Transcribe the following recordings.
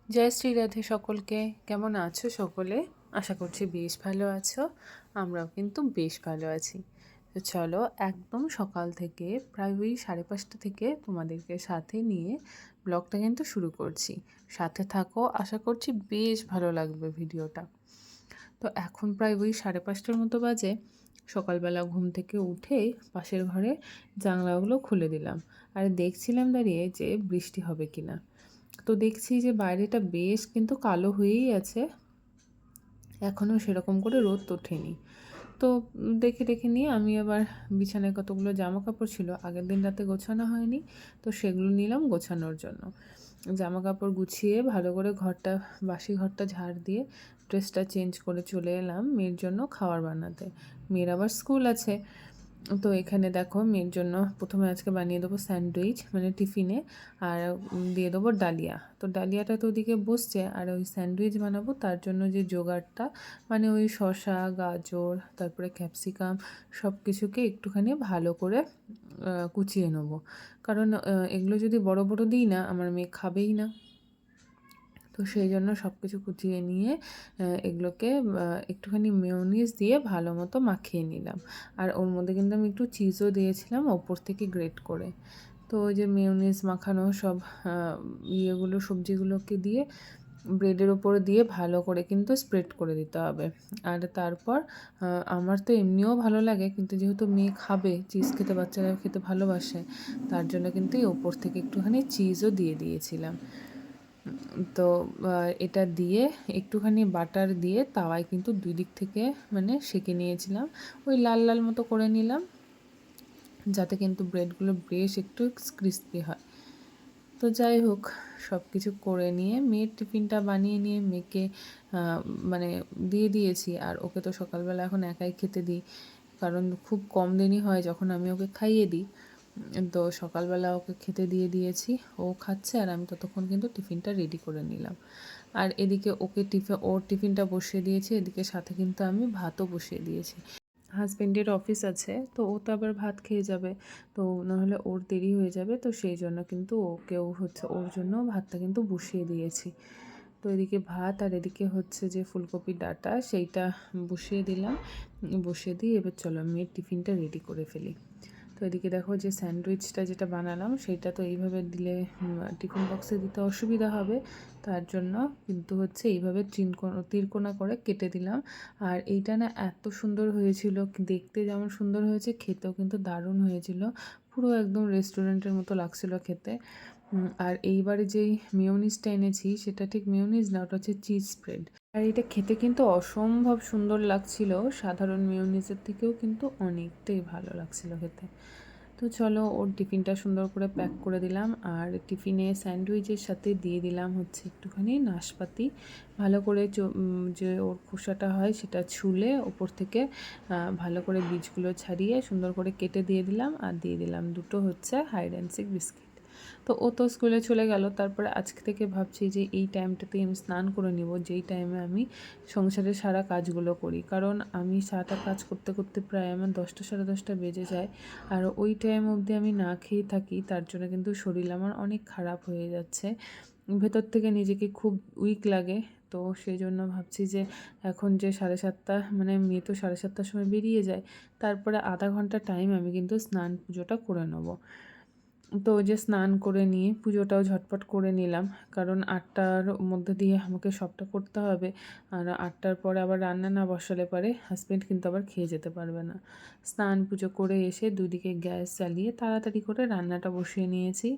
জয় শ্রী রাধে সকলকে। কেমন আছো সকলে? আশা করছি বেশ ভালো আছো। আমরাও কিন্তু বেশ ভালো আছি। তো চলো, একদম সকাল থেকে প্রায় ওই 5:30 থেকে তোমাদেরকে সাথে নিয়ে ব্লগটা কিন্তু শুরু করছি। সাথে থাকো, আশা করছি বেশ ভালো লাগবে ভিডিওটা। তো এখন প্রায় ওই 5:30টার মতো বাজে। সকালবেলা ঘুম থেকে উঠেই পাশের ঘরে জানলাগুলো খুলে দিলাম, আর দেখছিলাম দাঁড়িয়ে যে বৃষ্টি হবে কিনা। তো দেখছি যে বাইরেটা বেশ কিন্তু কালো হয়েই আছে, এখনও সেরকম করে রোদ ওঠেনি। তো দেখে দেখে নিয়ে আমি আবার বিছানায় কতগুলো জামা কাপড় ছিল, আগের দিন রাতে গোছানো হয়নি, তো সেগুলো নিলাম গোছানোর জন্য। জামা কাপড় গুছিয়ে ভালো করে ঘরটা, বাসি ঘরটা ঝাড় দিয়ে ড্রেসটা চেঞ্জ করে চলে এলাম মেয়ের জন্য খাবার বানাতে। মেয়ের আবার স্কুল আছে। তো এখানে দেখো, মেয়ের জন্য প্রথমে আজকে বানিয়ে দেবো স্যান্ডউইচ, মানে টিফিনে, আর দিয়ে দেবো ডালিয়া। তো ডালিয়াটা তো ওদিকে বসছে, আর ওই স্যান্ডউইচ বানাবো তার জন্য যে জোগাড়টা, মানে ওই শসা, গাজর, তারপরে ক্যাপসিকাম, সব কিছুকে একটুখানি ভালো করে কুচিয়ে নেবো। কারণ এগুলো যদি বড় বড় দিই না, আমার মেয়ে খাবেই না। তো সেই জন্য সব কিছু কুচিয়ে নিয়ে এগুলোকে একটুখানি মেয়োনিজ দিয়ে ভালো মতো মাখিয়ে নিলাম। আর ওর মধ্যে কিন্তু আমি একটু চিজও দিয়েছিলাম ওপর থেকে গ্রেট করে। তো ওই যে মেয়োনিজ মাখানো সব ইয়েগুলো, সবজিগুলোকে দিয়ে ব্রেডের ওপরে দিয়ে ভালো করে কিন্তু স্প্রেড করে দিতে হবে। আর তারপর আমার তো এমনিও ভালো লাগে, কিন্তু যেহেতু মেয়ে খাবে, চিজ খেতে বাচ্চারা খেতে ভালোবাসে, তার জন্য কিন্তু এই ওপর থেকে একটুখানি চিজও দিয়ে দিয়েছিলাম। তো এটা দিয়ে একটুখানি বাটার দিয়ে তাওয়ায় কিন্তু দুই দিক থেকে মানে সেঁকে নিয়েছিলাম। ওই লাল লাল মতো করে নিলাম, যাতে কিন্তু ব্রেডগুলো বেশ একটু ক্রিস্পি হয়। তো যাই হোক, সব কিছু করে নিয়ে মেয়ের টিফিনটা বানিয়ে নিয়ে মেয়েকে মানে দিয়ে দিয়েছি। আর ওকে তো সকালবেলা এখন একাই খেতে দিই, কারণ খুব কম দিনই হয় যখন আমি ওকে খাইয়ে দিই। তো সকালবেলা ওকে খেতে দিয়ে দিয়েছি, ও খাচ্ছে, আর আমি ততক্ষণ কিন্তু টিফিনটা রেডি করে নিলাম। আর এদিকে ওকে ওর টিফিনটা বসিয়ে দিয়েছি, এদিকে সাথে কিন্তু আমি ভাতও বসিয়ে দিয়েছি। হাজব্যান্ডের অফিস আছে, তো ও তো আবার ভাত খেয়ে যাবে, তো নাহলে ওর দেরি হয়ে যাবে। তো সেই জন্য কিন্তু ওকেও হচ্ছে, ওর জন্য ভাতটা কিন্তু বসিয়ে দিয়েছি। তো এদিকে ভাত, আর এদিকে হচ্ছে যে ফুলকপির ডাঁটা, সেইটা বসিয়ে দিলাম। বসিয়ে দিয়ে এবার চলো মেয়ের টিফিনটা রেডি করে ফেলি। তো এদিকে দেখো, যে স্যান্ডউইচটা যেটা বানালাম সেইটা তো এইভাবে দিলে টিফিন বক্সে দিতে অসুবিধা হবে, তার জন্য কিন্তু হচ্ছে এইভাবে তিরকোনা করে কেটে দিলাম। আর এইটা না এত সুন্দর হয়েছিল, দেখতে যেমন সুন্দর হয়েছে, খেতেও কিন্তু দারুণ হয়েছিল, পুরো একদম রেস্টুরেন্টের মতো লাগছিল খেতে। আর এইবারে যেই মেয়োনিজটা এনেছি, সেটা ঠিক মেয়োনিজ না, ওটা হচ্ছে চিজ স্প্রেড। আর এটা খেতে কিন্তু অসম্ভব সুন্দর লাগছিল, সাধারণ মেয়োনিজের থেকেও কিন্তু অনেকটাই ভালো লাগছিল খেতে। তো চলো, ওর টিফিনটা সুন্দর করে প্যাক করে দিলাম। আর টিফিনে স্যান্ডউইচের সাথে দিয়ে দিলাম হচ্ছে একটুখানি নাশপাতি, ভালো করে যে ওর খোসাটা হয় সেটা ছুলে ওপর থেকে ভালো করে বীজগুলো ছাড়িয়ে সুন্দর করে কেটে দিয়ে দিলাম। আর দিয়ে দিলাম দুটো হচ্ছে হাইড অ্যান্ড সিক বিস্কিট। তো ও তো স্কুলে চলে গেল। তারপরে আজকে থেকে ভাবছি যে এই টাইমটাতেই আমি স্নান করে নিব, যেই টাইমে আমি সংসারের সারা কাজগুলো করি। কারণ আমি সারাটা কাজ করতে করতে প্রায় আমার 10টা 10:30 বেজে যায়। আর ওই টাইম অবধি আমি না খেয়ে থাকি, তার জন্য কিন্তু শরীর আমার অনেক খারাপ হয়ে যাচ্ছে, ভেতর থেকে নিজেকে খুব উইক লাগে। তো সেই জন্য ভাবছি যে এখন যে 7:30, মানে মেয়ে তো 7:30টার সময় বেরিয়ে যায়, তারপরে আধা ঘন্টা টাইম আমি কিন্তু স্নান পুজোটা করে নেবো। তো ওই যে স্নান করে নিয়ে পুজোটাও ঝটপট করে নিলাম, কারণ 8টার মধ্যে দিয়ে আমাকে সবটা করতে হবে। আর 8টার পরে আবার রান্না না বসালে পারে হাজব্যান্ড কিন্তু আবার খেয়ে যেতে পারবে না। স্নান পুজো করে এসে দুদিকে গ্যাস জ্বালিয়ে তাড়াতাড়ি করে রান্নাটা বসিয়ে নিয়েছি।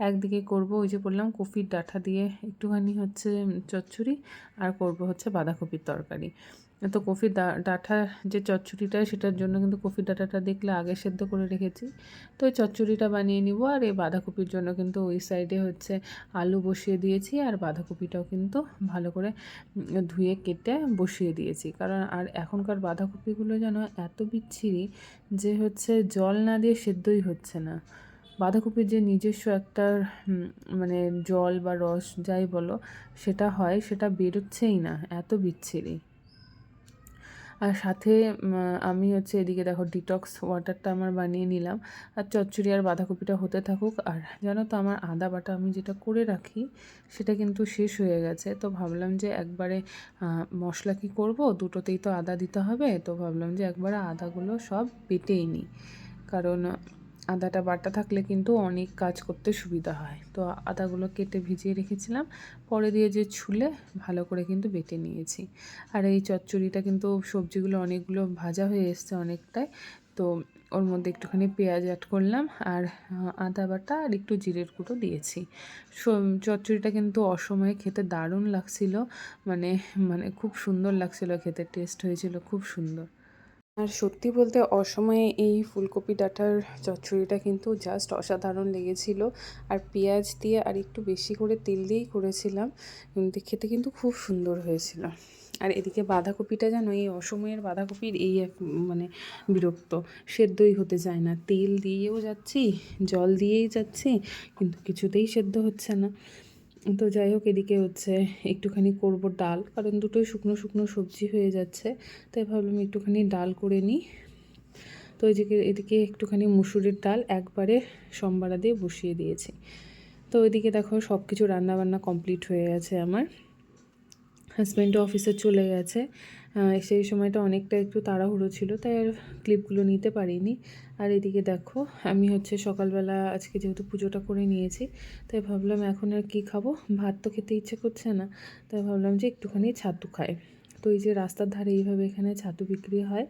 একদিকে করব ওই যে বললাম কফির ডাঁটা দিয়ে একটুখানি হচ্ছে চচ্চড়ি, আর করব হচ্ছে বাঁধাকপির তরকারি। তো কফির ডাঁটা যে চচ্চড়িটা, সেটার জন্য কিন্তু কফির ডাঁটাটা দেখলে আগে সেদ্ধ করে রেখেছি। তো এই চচ্চড়িটা বানিয়ে নিব। আর এই বাঁধাকপির জন্য কিন্তু ওই সাইডে হচ্ছে আলু বসিয়ে দিয়েছি, আর বাঁধাকপিটাও কিন্তু ভালো করে ধুয়ে কেটে বসিয়ে দিয়েছি। কারণ আর এখনকার বাঁধাকপিগুলো যেন এত বিচ্ছিরি, যে হচ্ছে জল না দিয়ে সেদ্ধই হচ্ছে না। বাঁধাকপির যে নিজস্ব একটা মানে জল বা রস যাই বলো সেটা হয়, সেটা বেরোচ্ছেই না, এত বিচ্ছিরি। আর সাথে আমি হচ্ছে এদিকে দেখো ডিটক্স ওয়াটারটা আমার বানিয়ে নিলাম। আর চচ্চড়ি আর বাঁধাকপিটা হতে থাকুক। আর জানো তো আমার আদা বাটা আমি যেটা করে রাখি সেটা কিন্তু শেষ হয়ে গেছে। তো ভাবলাম যে একবারে মশলা কি করব, দুটোতেই তো আদা দিতে হবে। তো ভাবলাম যে একবারে আদাগুলো সব বেটেই নিই, কারণ আদাটা বাটা থাকলে কিন্তু অনেক কাজ করতে সুবিধা হয়। তো আদাগুলো কেটে ভিজিয়ে রেখেছিলাম, পরে দিয়ে যে ছুলে ভালো করে কিন্তু বেটে নিয়েছি। আর এই চচ্চড়িটা কিন্তু সবজিগুলো অনেকগুলো ভাজা হয়ে এসছে অনেকটাই। তো ওর মধ্যে একটুখানি পেঁয়াজ অ্যাড করলাম, আর আদা বাটা আর একটু জিরের গুঁড়ো দিয়েছি। চচ্চড়িটা কিন্তু অসময়ে খেতে দারুণ লাগছিল, মানে মানে খুব সুন্দর লাগছিল খেতে, টেস্ট হয়েছিল খুব সুন্দর। আর সত্যি বলতে অসময়ে এই ফুলকপি ডাঁটার চচ্চড়িটা কিন্তু জাস্ট অসাধারণ লেগেছিল। আর পেঁয়াজ দিয়ে আর একটু বেশি করে তেল দিয়েই করেছিলাম, কিন্তু খেতে কিন্তু খুব সুন্দর হয়েছিল। আর এদিকে বাঁধাকপিটা জানো, এই অসময়ের বাঁধাকপির এই এক মানে বিরক্ত, সেদ্ধই হতে চায় না। তেল দিয়েও যাচ্ছি, জল দিয়েই যাচ্ছি, কিন্তু কিছুতেই সেদ্ধ হচ্ছে না। তো যাই হোক, এদিকে হচ্ছে একটুখানি করব ডাল, কারণ দুটোই শুকনো শুকনো সবজি হয়ে যাচ্ছে। তাই ভাবলাম একটুখানি ডাল করে নিই। তো এদিকে একটুখানি মুসুরির ডাল একবারে সম্বারা দিয়ে বসিয়ে দিয়েছি। তো ওইদিকে দেখো সব কিছু রান্নাবান্না কমপ্লিট হয়ে গেছে আমার। হাজব্যান্ডও অফিসে চলে গেছে। সেই সময়টা অনেকটা একটু তাড়াহুড়ো ছিল, তাই আর ক্লিপগুলো নিতে পারিনি। আর এদিকে দেখো আমি হচ্ছে সকালবেলা আজকে যেহেতু পুজোটা করে নিয়েছি, তাই ভাবলাম এখন আর কী খাবো, ভাত তো খেতে ইচ্ছে করছে না। তাই ভাবলাম যে একটুখানি ছাতু খাই। তো এই যে রাস্তার ধারে এইভাবে এখানে ছাতু বিক্রি হয়,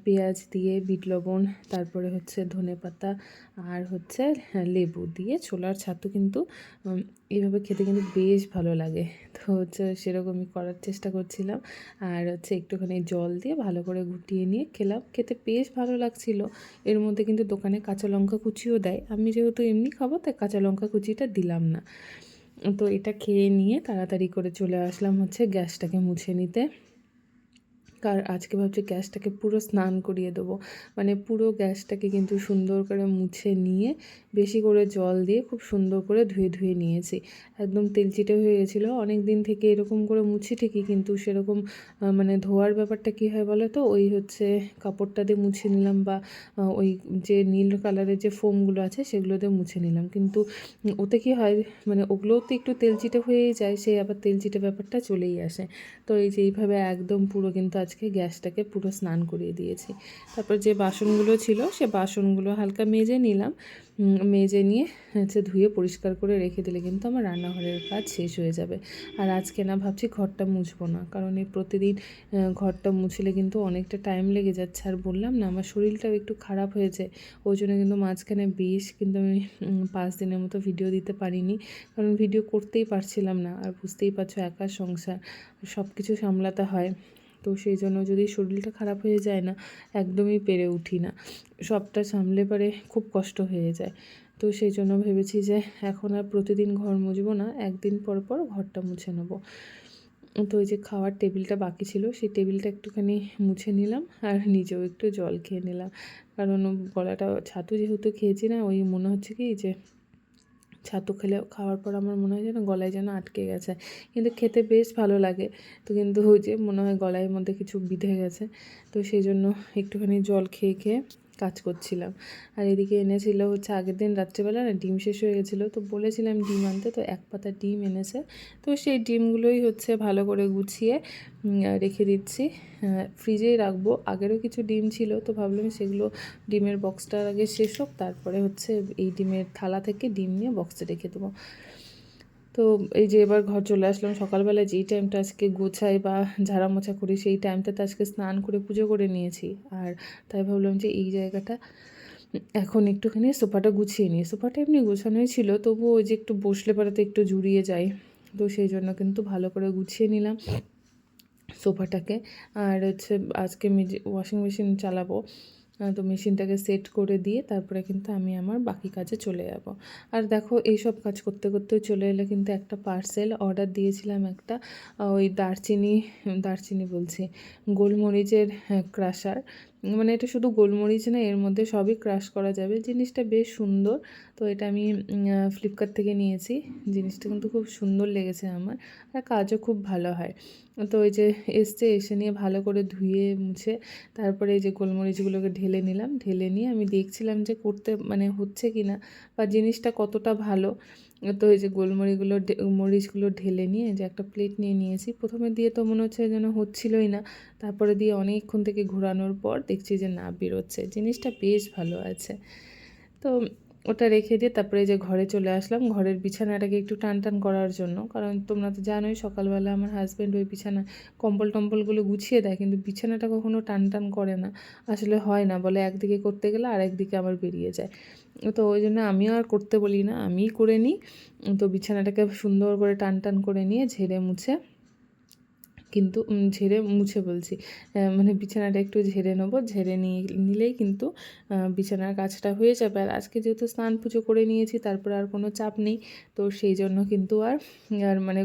পেঁয়াজ দিয়ে, বিট লবণ, তারপরে হচ্ছে ধনেপাতা আর হচ্ছে লেবু দিয়ে ছোলার ছাতু, কিন্তু এইভাবে খেতে কিন্তু বেশ ভালো লাগে। তো হচ্ছে সেরকমই করার চেষ্টা করছিলাম। আর হচ্ছে একটুখানি জল দিয়ে ভালো করে গুটিয়ে নিয়ে খেলাম, খেতে বেশ ভালো লাগছিল। এর মধ্যে কিন্তু দোকানে কাঁচা লঙ্কা কুচিও দেয়, আমি যেহেতু এমনি খাবো তাই কাঁচা লঙ্কা কুচিটা দিলাম না। তো এটা খেয়ে নিয়ে তাড়াতাড়ি করে চলে আসলাম হচ্ছে গ্যাসটাকে মুছে নিতে। আজকে ভাবছি গ্যাসটাকে পুরো স্নান করিয়ে দেবো, মানে পুরো গ্যাসটাকে কিন্তু সুন্দর করে মুছে নিয়ে বেশি করে জল দিয়ে খুব সুন্দর করে ধুয়ে ধুয়ে নিয়েছি। একদম তেলচিটে হয়ে গেছিলো, অনেক দিন থেকে এরকম করে মুছি ঠিকই, কিন্তু সেরকম মানে ধোয়ার ব্যাপারটা কী হয় বলো তো, ওই হচ্ছে কাপড়টা দিয়ে মুছে নিলাম, বা ওই যে নীল কালারের যে ফোমগুলো আছে সেগুলো দিয়ে মুছে নিলাম, কিন্তু ওতে কী হয়, মানে ওগুলোও তো একটু তেলচিটে হয়েই যায়, সেই আবার তেলচিটে ব্যাপারটা চলেই আসে। তো এই যে এইভাবে একদম পুরো কিন্তু আজকে গ্যাসটাকে পুরো স্নান করিয়ে দিয়েছি। তারপর যে বাসনগুলো ছিল সে বাসনগুলো হালকা মেজে নিলাম, মেজে নিয়ে হচ্ছে ধুয়ে পরিষ্কার করে রেখে দিলে কিন্তু আমার রান্নাঘরের কাজ শেষ হয়ে যাবে। আর আজকে না ভাবছি ঘরটা মুছবো না, কারণ এই প্রতিদিন ঘরটা মুছলে কিন্তু অনেকটা টাইম লেগে যাচ্ছে। আর বললাম না আমার শরীরটাও একটু খারাপ হয়েছে, ওই জন্য কিন্তু মাঝখানে বেশ কিন্তু আমি 5 দিনের মতো ভিডিও দিতে পারিনি, কারণ ভিডিও করতেই পারছিলাম না। আর বুঝতেই পারছো একা সংসার, সব কিছু সামলাতে হয়। তো সেই জন্য যদি শরীরটা খারাপ হয়ে যায় না, একদমই পেরে উঠি না, সবটা সামলে পারে খুব কষ্ট হয়ে যায়। তো সেই জন্য ভেবেছি যে এখন আর প্রতিদিন ঘর মুছবো না, একদিন পর পর ঘরটা মুছে নেবো। তো ওই যে খাওয়ার টেবিলটা বাকি ছিল, সেই টেবিলটা একটুখানি মুছে নিলাম, আর নিজেও একটু জল খেয়ে নিলাম, কারণ গলাটা ছাতু যেহেতু খেয়েছি না, ওই মনে হচ্ছে কি যে ছাতু খাওয়ার পর আমার মনে হয় যেন গলায় যেন আটকে গেছে, কিন্তু খেতে বেশ ভালো লাগে। তো কিন্তু ওই যে মনে হয় গলার মধ্যে কিছু বিঁধে গেছে, তো সেই জন্য একটুখানি জল খেয়ে খেয়ে কাজ করছিলাম। আর এদিকে এনেছিল হচ্ছে আগের দিন রাত্রেবেলা না ডিম শেষ হয়ে গেছিলো, তো বলেছিলাম ডিম আনতে, তো এক পাতা ডিম এনেছে। তো সেই ডিমগুলোই হচ্ছে ভালো করে গুছিয়ে রেখে দিচ্ছি, ফ্রিজেই রাখবো। আগেরও কিছু ডিম ছিল, তো ভাবলাম সেগুলো ডিমের বক্সটার আগে শেষ হোক, তারপরে হচ্ছে এই ডিমের থালা থেকে ডিম নিয়ে বক্সে রেখে দেবো। তো এই যে এবার ঘর চলে আসলাম, সকালবেলায় যেই টাইমটা আজকে গোছাই বা ঝাড়া মোছা করি সেই টাইমটাতে আজকে স্নান করে পুজো করে নিয়েছি। আর তাই ভাবলাম যে এই জায়গাটা এখন একটুখানি সোফাটা গুছিয়ে নিই। সোফাটা এমনি গোছানোই ছিল, তবুও ওই যে একটু বসলে পরে তো একটু জুড়িয়ে যায়, তো সেই জন্য কিন্তু ভালো করে গুছিয়ে নিলাম সোফাটাকে। আর হচ্ছে আজকে ওয়াশিং মেশিন চালাবো, তো মেশিনটাকে সেট করে দিয়ে তারপরে কিন্তু আমি আমার বাকি কাজে চলে যাব। আর দেখো এইসব কাজ করতে করতে চলে এলে কিন্তু একটা পার্সেল অর্ডার দিয়েছিলাম, একটা ওই দারচিনি বলছি, গোলমরিচের ক্রাশার। মানে এটা শুধু গোলমরিচ না, এর মধ্যে সবই ক্রাশ করা যাবে। জিনিসটা বেশ সুন্দর। তো এটা আমি ফ্লিপকার্ট থেকে নিয়েছি। জিনিসটা কিন্তু খুব সুন্দর লেগেছে আমার, আর কাজও খুব ভালো হয়। তো এই যে এসে নিয়ে ভালো করে ধুয়ে মুছে তারপরে এই যে গোলমরিচগুলোকে ঢেলে নিলাম। ঢেলে নিয়ে আমি দেখছিলাম যে করতে মানে হচ্ছে কি না বা জিনিসটা কতটা ভালো। তো এই যে মরিচগুলো ঢেলে নিয়ে যে একটা প্লেট নিয়ে নিয়েছি। প্রথমে দিয়ে তো মনে হচ্ছে যেন হচ্ছিলই না, তারপরে দিয়ে অনেকক্ষণ থেকে ঘোরানোর পর দেখছি যে না, বেরোচ্ছে। জিনিসটা বেশ ভালো আছে। তো ওটা রেখে দিয়ে তারপরে যে ঘরে চলে আসলাম, ঘরের বিছানাটাকে একটু টান করার জন্য। কারণ তোমরা তো জানোই সকালবেলা আমার হাজব্যান্ড ওই বিছানা কম্বল-টম্বলগুলো গুছিয়ে দেয়, কিন্তু বিছানাটা কখনো টান করে না। আসলে হয় না, বলে একদিকে করতে গেলে আরেকদিকে আবার বেরিয়ে যায়। তো ওই জন্য আমিও আর করতে বলি না, আমিই করে নিই। তো বিছানাটাকে সুন্দর করে টান করে নিয়ে ঝেড়ে মুছে কিন্তু ঝেড়ে মুছে বলছি, মানে বিছানাটা একটু ঝেড়ে নেবো। ঝেড়ে নিলেই কিন্তু বিছানার কাজটা হয়ে যাবে। আর আজকে যেহেতু স্নান পুজো করে নিয়েছি, তারপরে আর কোনো চাপ নেই। তো সেই জন্য কিন্তু আর আর মানে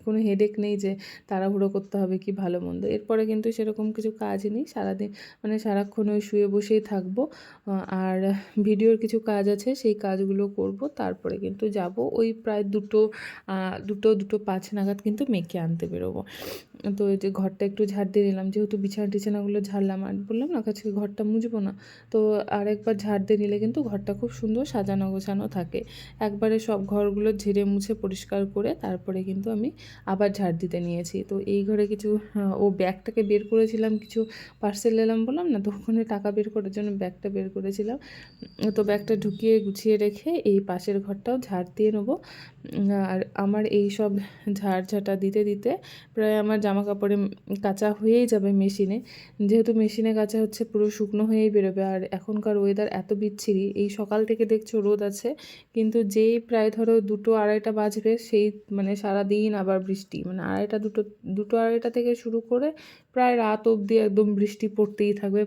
কোনো হেডেক নেই যে তাড়াহুড়ো করতে হবে কি ভালো মন্দ। এরপরে কিন্তু সেরকম কিছু কাজ নেই। সারাদিন মানে সারাক্ষণ ওই শুয়ে বসেই থাকবো। আর ভিডিওর কিছু কাজ আছে, সেই কাজগুলো করব। তারপরে কিন্তু যাব ওই প্রায় 2:05 নাগাদ কিন্তু মেয়েকে আনতে বেরোবো। তো এই যে ঘরটা একটু ঝাড় দিয়ে নিলাম, যেহেতু বিছানাগুলো ঝাড়লাম, আর বললাম না আজকে ঘরটা মুছবো না। তো আরেকবার ঝাড় দিয়ে নিলে কিন্তু ঘরটা খুব সুন্দর সাজানো গোছানো থাকে। একবারে সব ঘরগুলো ঝেড়ে মুছে পরিষ্কার করে তারপরে কিন্তু আমি আবার ঝাড় দিতে নিয়েছি। তো এই ঘরে কিছু ও ব্যাগটাকে বের করেছিলাম, কিছু পার্সেল নিলাম বললাম না, তো ওখানে টাকা বের করার জন্য ব্যাগটা বের করেছিলাম। তো ব্যাগটা ঢুকিয়ে গুছিয়ে রেখে এই পাশের ঘরটাও ঝাড় দিয়ে নেবো। আর আমার এই সব ঝাঁটা দিতে দিতে প্রায় আমার জামা কাপড়ে কাচা হয়েই যাবে মেশিনে। যেহেতু মেশিনে কাচা হচ্ছে পুরো শুকনো হয়েই বেরোবে। আর এখনকার ওয়েদার এত বিচ্ছিরি, এই সকাল থেকে দেখছো রোদ আছে, কিন্তু যেই প্রায় ধরো 2-2:30 বাজবে, সেই মানে সারাদিন আবার বৃষ্টি। মানে 2:30 থেকে শুরু করে প্রায় রাত অবধি একদম বৃষ্টি পড়তেই থাকবে।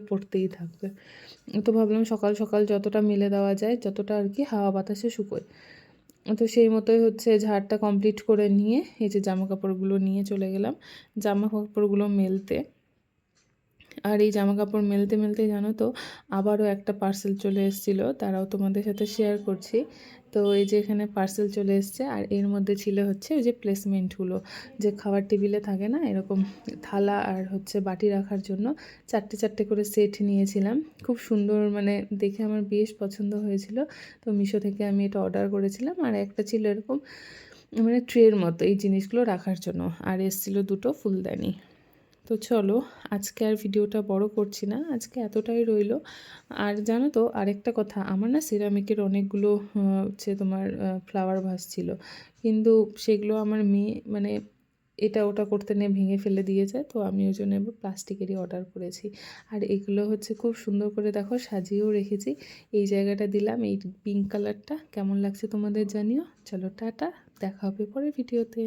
তো ভাবলাম সকাল সকাল যতটা মেলে দেওয়া যায়, যতটা আর কি হাওয়া বাতাসে শুকোয়। তো সেই মতোই হচ্ছে ঝাড়টা কমপ্লিট করে নিয়ে এই যে জামাকাপড়গুলো নিয়ে চলে গেলাম জামাকাপড়গুলো মেলতে। আর এই জামাকাপড় মেলতে জানো তো আবারও একটা পার্সেল চলে এসেছিলো, তারাও তোমাদের সাথে শেয়ার করছি। তো এই যে এখানে পার্সেল চলে এসছে, আর এর মধ্যে ছিল হচ্ছে ওই যে প্লেসমেন্টগুলো, যে খাবার টেবিলে থাকে না এরকম থালা আর হচ্ছে বাটি রাখার জন্য 4টে করে সেট নিয়েছিলাম। খুব সুন্দর, মানে দেখে আমার বেশ পছন্দ হয়েছিল। তো মিশো থেকে আমি এটা অর্ডার করেছিলাম। আর একটা ছিল এরকম মানে ট্রের মতো এই জিনিসগুলো রাখার জন্য, আর এসেছিলো 2টো ফুলদানি। তো চলো, আজকে আর ভিডিওটা বড় করছি না, আজকে এতটাই রইলো। আর জানো তো আরেকটা কথা, আমার না সিরামিকের অনেকগুলো হচ্ছে তোমার ফ্লাওয়ার ভাস ছিল, কিন্তু সেগুলো আমার মেয়ে মানে এটা ওটা করতে নিয়ে ভেঙে ফেলে দিয়েছে। তো আমি ওই জন্য এবার প্লাস্টিকেরই অর্ডার করেছি। আর এগুলো হচ্ছে খুব সুন্দর করে দেখো সাজিয়েও রেখেছি। এই জায়গাটা দিলাম এই পিঙ্ক কালারটা, কেমন লাগছে তোমাদের জানিও। চলো টাটা, দেখা হবে পরের ভিডিওতে।